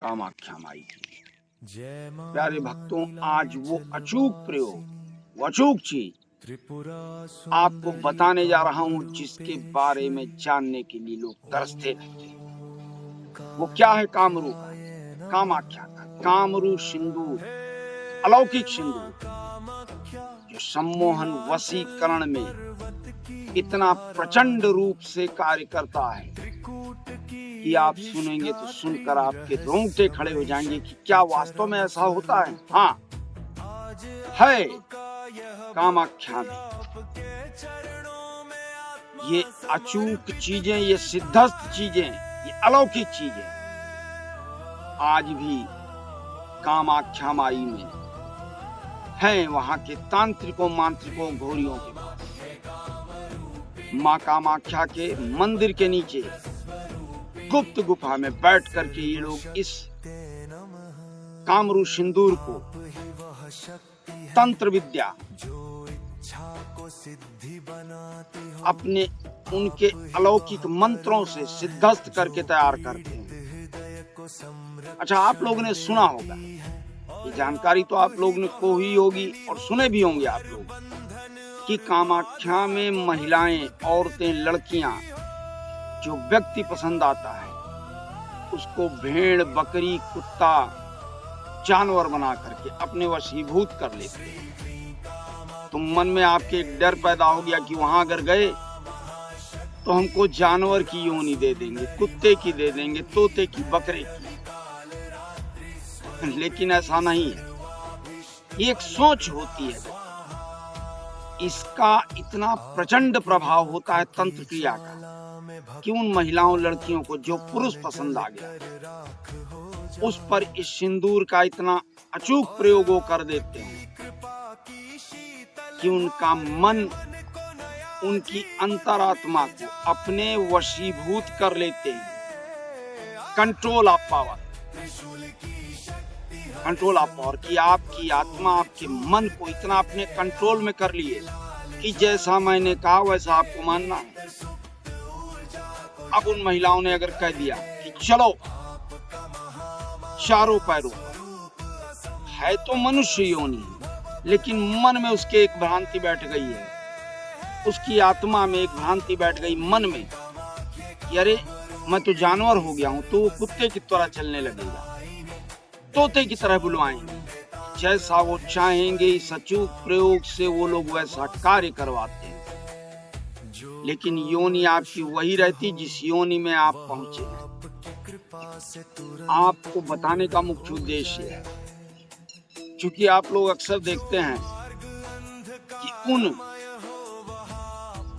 कामाख्या माई की। प्यारे भक्तों, आज वो अचूक प्रयोग, वो अचूक चीज आपको बताने जा रहा हूँ, जिसके बारे में जानने के लिए लोग तरसते रहते हैं। वो क्या है? कामरूप है, कामाख्या का कामरू सिंदूर, अलौकिक सिंदूर, जो सम्मोहन वशीकरण में इतना प्रचंड रूप से कार्य करता है कि आप सुनेंगे तो सुनकर आपके रोंगटे खड़े हो जाएंगे कि क्या वास्तव में ऐसा होता है। हाँ, है कामाख्या में ये अचूक चीजें, ये सिद्धस्त चीजें, ये अलौकिक चीजें आज भी कामाख्या माई में हैं। वहां के तांत्रिकों, मांत्रिकों, घोड़ियों के पास माँ कामाख्या के मंदिर के नीचे गुप्त गुफा में बैठ करके ये लोग इस कामरू सिंदूर को तंत्र विद्या अपने उनके अलौकिक मंत्रों से सिद्धस्त करके तैयार करते हैं। अच्छा, आप लोगों ने सुना होगा, ये जानकारी तो आप लोगों ने को ही होगी और सुने भी होंगे आप लोग कि कामाख्या में महिलाएं, औरतें, लड़कियां जो व्यक्ति पसंद आता है उसको भेड़, बकरी, कुत्ता, जानवर बना करके अपने वशीभूत कर लेते हैं। तो मन में आपके एक डर पैदा हो गया कि वहां अगर गए तो हमको जानवर की योनि दे देंगे, कुत्ते की दे देंगे, तोते की, बकरे की। लेकिन ऐसा नहीं है, ये एक सोच होती है। इसका इतना प्रचंड प्रभाव होता है तंत्र क्रिया का कि उन महिलाओं, लड़कियों को जो पुरुष पसंद आ गया उस पर इस सिंदूर का इतना अचूक प्रयोग वो कर देते हैं कि उनका मन, उनकी अंतरात्मा को अपने वशीभूत कर लेते हैं। Control of power, control of power कि आपकी आत्मा, आपके मन को इतना अपने कंट्रोल में कर लिए कि जैसा मैंने कहा वैसा आपको मानना है। अब उन महिलाओं ने अगर कह दिया कि चलो चारों पैरों, है तो मनुष्य योनि, लेकिन मन में उसके एक भ्रांति बैठ गई है, उसकी आत्मा में एक भ्रांति बैठ गई मन में कि अरे मैं तो जानवर हो गया हूं, तो वो कुत्ते की तरह चलने लगेगा, तोते की तरह बुलवाएंगे। जैसा वो चाहेंगे इस अचूक प्रयोग से वो लोग वैसा कार्य करवाते हैं। लेकिन योनि आपकी वही रहती जिस योनि में आप पहुंचे हैं। आपको बताने का मुख्य उद्देश्य है, क्योंकि आप लोग अक्सर देखते हैं कि उन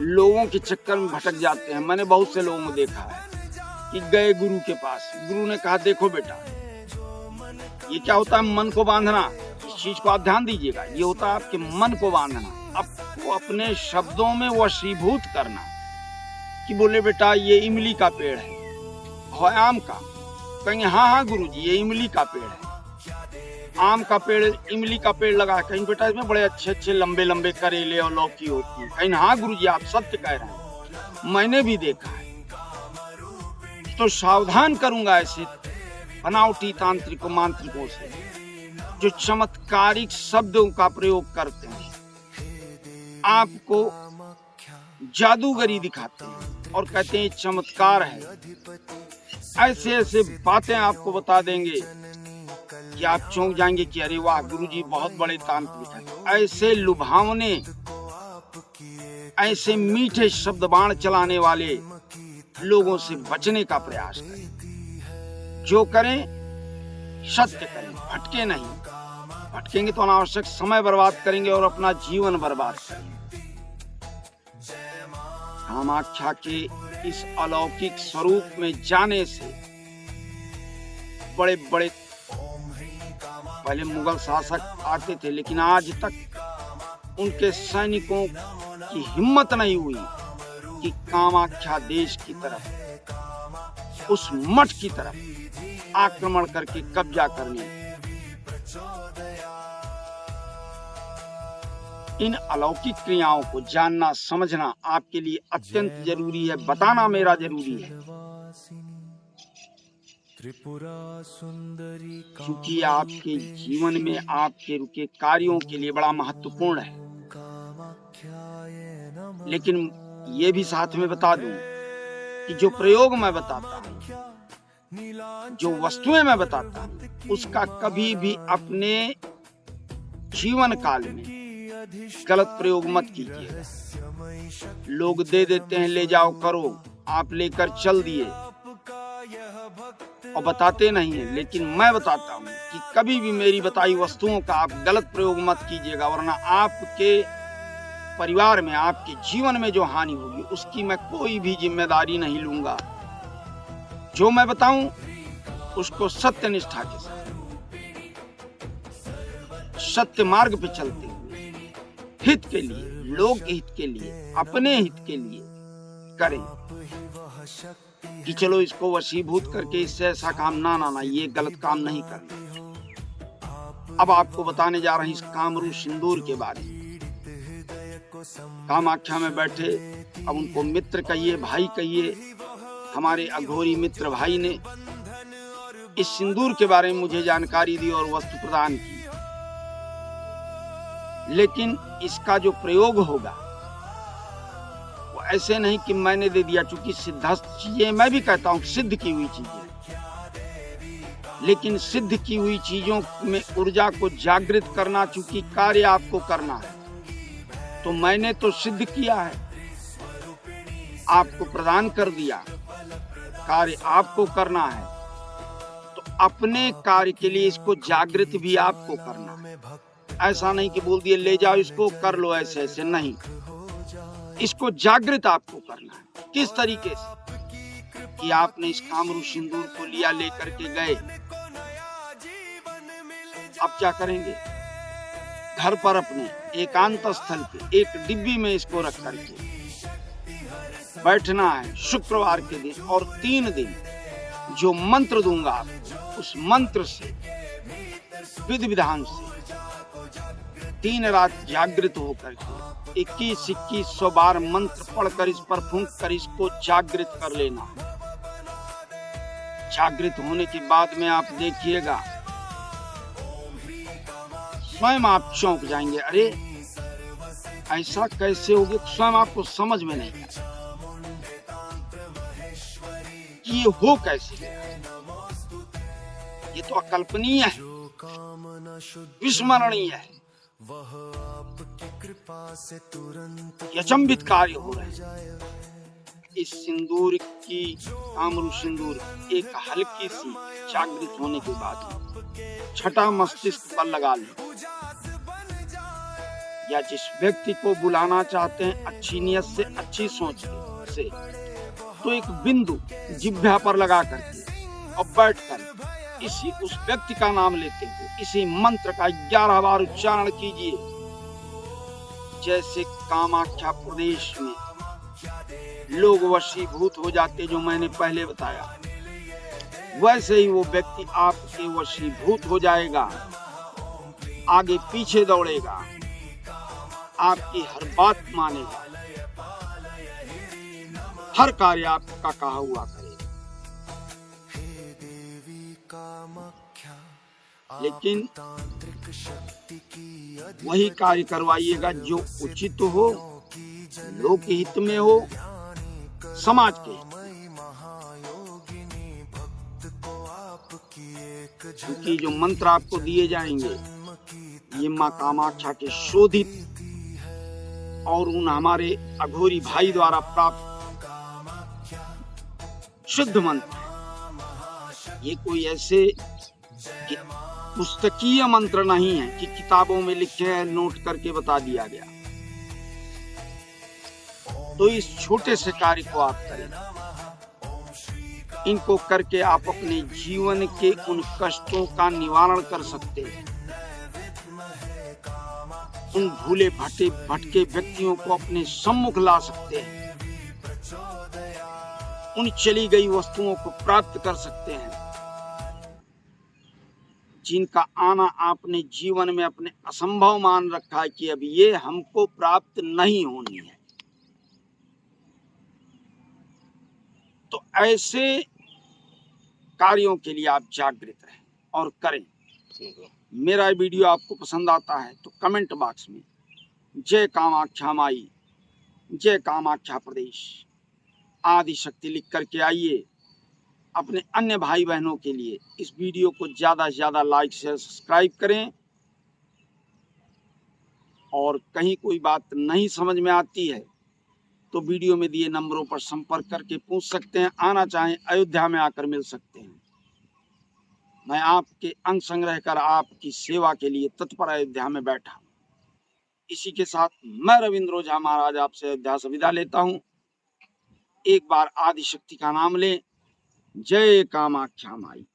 लोगों के चक्कर में भटक जाते हैं। मैंने बहुत से लोगों को देखा है कि गए गुरु के पास, गुरु ने कहा देखो बेटा, ये क्या होता है, मन को बांधना, इस चीज को आप ध्यान दीजिएगा, ये होता है आपके मन को बांधना, आपको अपने शब्दों में वशीभूत करना कि बोले बेटा ये इमली का पेड़ है, आम का, कहेंगे हाँ हाँ गुरुजी ये इमली का पेड़ है, आम का पेड़, इमली का पेड़ लगा, कहीं बेटा इसमें बड़े अच्छे अच्छे लंबे लंबे करेले और लौकी होती है, कहीं हाँ गुरुजी आप सत्य कह रहे हैं, मैंने भी देखा है। तो सावधान करूंगा ऐसे बनावटी तांत्रिकों, मांत्रिकों से जो चमत्कारिक शब्दों का प्रयोग करते हैं, आपको जादूगरी दिखाते हैं और कहते हैं चमत्कार है। ऐसे ऐसे बातें आपको बता देंगे कि आप चौंक जाएंगे कि अरे वाह गुरुजी बहुत बड़े तांत्रिक हैं। ऐसे लुभावने, ऐसे मीठे शब्द बाण चलाने वाले लोगों से बचने का प्रयास करें। जो करें सत्य करें, भटके नहीं। भटकेंगे तो अनावश्यक समय बर्बाद करेंगे और अपना जीवन बर्बाद करेंगे। कामाख्या के इस अलौकिक स्वरूप में जाने से बड़े बड़े पहले मुगल शासक आते थे, लेकिन आज तक उनके सैनिकों की हिम्मत नहीं हुई कि कामाख्या देश की तरफ, उस मठ की तरफ आक्रमण करके कब्जा करने। इन अलौकिक क्रियाओं को जानना, समझना आपके लिए अत्यंत जरूरी है, बताना मेरा जरूरी है। क्योंकि आपके जीवन में आपके रुके कार्यों के लिए बड़ा महत्वपूर्ण है। लेकिन ये भी साथ में बता दूं कि जो प्रयोग मैं बताता हूँ, जो वस्तुएं मैं बताता हूँ, उसका कभी भी अपने जीवन काल में गलत प्रयोग मत कीजिएगा। लोग दे देते हैं, ले जाओ करो, आप लेकर चल दिए और बताते नहीं है। लेकिन मैं बताता हूँ कि कभी भी मेरी बताई वस्तुओं का आप गलत प्रयोग मत कीजिएगा, वरना आपके परिवार में, आपके जीवन में जो हानि होगी उसकी मैं कोई भी जिम्मेदारी नहीं लूंगा। जो मैं बताऊं उसको सत्य निष्ठा के साथ, सत्य मार्ग पे चलते हुए, हित के लिए, लोक हित के लिए, अपने हित के लिए करें। कि चलो इसको वशीभूत करके इससे ऐसा काम ना, ये गलत काम नहीं करना। अब आपको बताने जा रहे हैं इस कामरू सिंदूर के बारे में। कामाख्या में बैठे, अब उनको मित्र कहिए, भाई कहिए, हमारे अघोरी मित्र भाई ने इस सिंदूर के बारे में मुझे जानकारी दी और वस्तु प्रदान की। लेकिन इसका जो प्रयोग होगा वो ऐसे नहीं कि मैंने दे दिया, चूंकि सिद्धस्त चीजें मैं भी कहता हूं सिद्ध की हुई चीजें, लेकिन सिद्ध की हुई चीजों में ऊर्जा को जागृत करना, चूंकि कार्य आपको करना है, तो मैंने तो सिद्ध किया है, आपको प्रदान कर दिया, कार्य आपको करना है, तो अपने कार्य के लिए इसको जागृत भी आपको करना है। ऐसा नहीं कि बोल दिए ले जाओ इसको कर लो, ऐसे ऐसे नहीं, इसको जागृत आपको करना है। किस तरीके से कि आपने इस कामरू सिंदूर को लिया, लेकर के गए, अब क्या करेंगे? घर पर अपने एकांत स्थल पे एक डिब्बी में इसको रख करके बैठना है शुक्रवार के दिन, और 3 दिन जो मंत्र दूंगा आपको, उस मंत्र से विधि विधान से 3 रात जागृत होकर के 21-2100 बार मंत्र पढ़कर इस पर फूंक कर इसको जागृत कर लेना। जागृत होने के बाद में आप देखिएगा स्वयं आप चौंक जाएंगे, अरे ऐसा कैसे हो गया? स्वयं आपको समझ में नहीं आएगा कि ये हो कैसे गया। ये तो अकल्पनीय है, विस्मरणीय है, अचंभित कार्य हो रहे हैं। इस सिंदूर की, कामरू सिंदूर एक हल्की सी जागृत होने के बाद छठा मस्तिष्क पर लगा लें, या जिस व्यक्ति को बुलाना चाहते हैं अच्छी नियत से, अच्छी सोच से, तो एक बिंदु जिह्वा पर लगा करके और बैठकर इसी उस व्यक्ति का नाम लेते हुए इसी मंत्र का 11 बार उच्चारण कीजिए। जैसे कामाख्या प्रदेश में लोग वशीभूत हो जाते, जो मैंने पहले बताया, वैसे ही वो व्यक्ति आपके वशीभूत हो जाएगा, आगे पीछे दौड़ेगा, आपकी हर बात मानेगा, हर कार्य आपका कहा हुआ करेगा। लेकिन वही कार्य करवाइएगा जो उचित हो, लोक हित में हो, समाज के हित में। क्योंकि जो मंत्र आपको दिए जाएंगे ये माँ कामाख्या के शोधित और उन हमारे अघोरी भाई द्वारा प्राप्त शुद्ध मंत्र है। ये कोई ऐसे पुस्तकीय मंत्र नहीं है कि किताबों में लिखे हैं, नोट करके बता दिया गया। तो इस छोटे से कार्य को आप करें। इनको करके आप अपने जीवन के उन कष्टों का निवारण कर सकते हैं। उन भूले भटके व्यक्तियों को अपने सम्मुख ला सकते हैं। उन चली गई वस्तुओं को प्राप्त कर सकते हैं जिनका आना आपने जीवन में अपने असंभव मान रखा है कि अब ये हमको प्राप्त नहीं होनी है। तो ऐसे कार्यों के लिए आप जागृत रहें और करें। मेरा वीडियो आपको पसंद आता है तो कमेंट बॉक्स में जय कामाख्या माई, जय कामाख्या प्रदेश आदि शक्ति लिख करके आइए। अपने अन्य भाई बहनों के लिए इस वीडियो को ज़्यादा से ज़्यादा लाइक शेयर सब्सक्राइब करें। और कहीं कोई बात नहीं समझ में आती है तो वीडियो में दिए नंबरों पर संपर्क करके पूछ सकते हैं। आना चाहें अयोध्या में आकर मिल सकते हैं। मैं आपके अंग संग रहकर आपकी सेवा के लिए तत्पर अयोध्या में बैठा। इसी के साथ मैं रविंद्र ओझा महाराज आपसे अयोध्या से विदा लेता हूँ। एक बार आदि शक्ति का नाम लें। जय कामाख्या माई।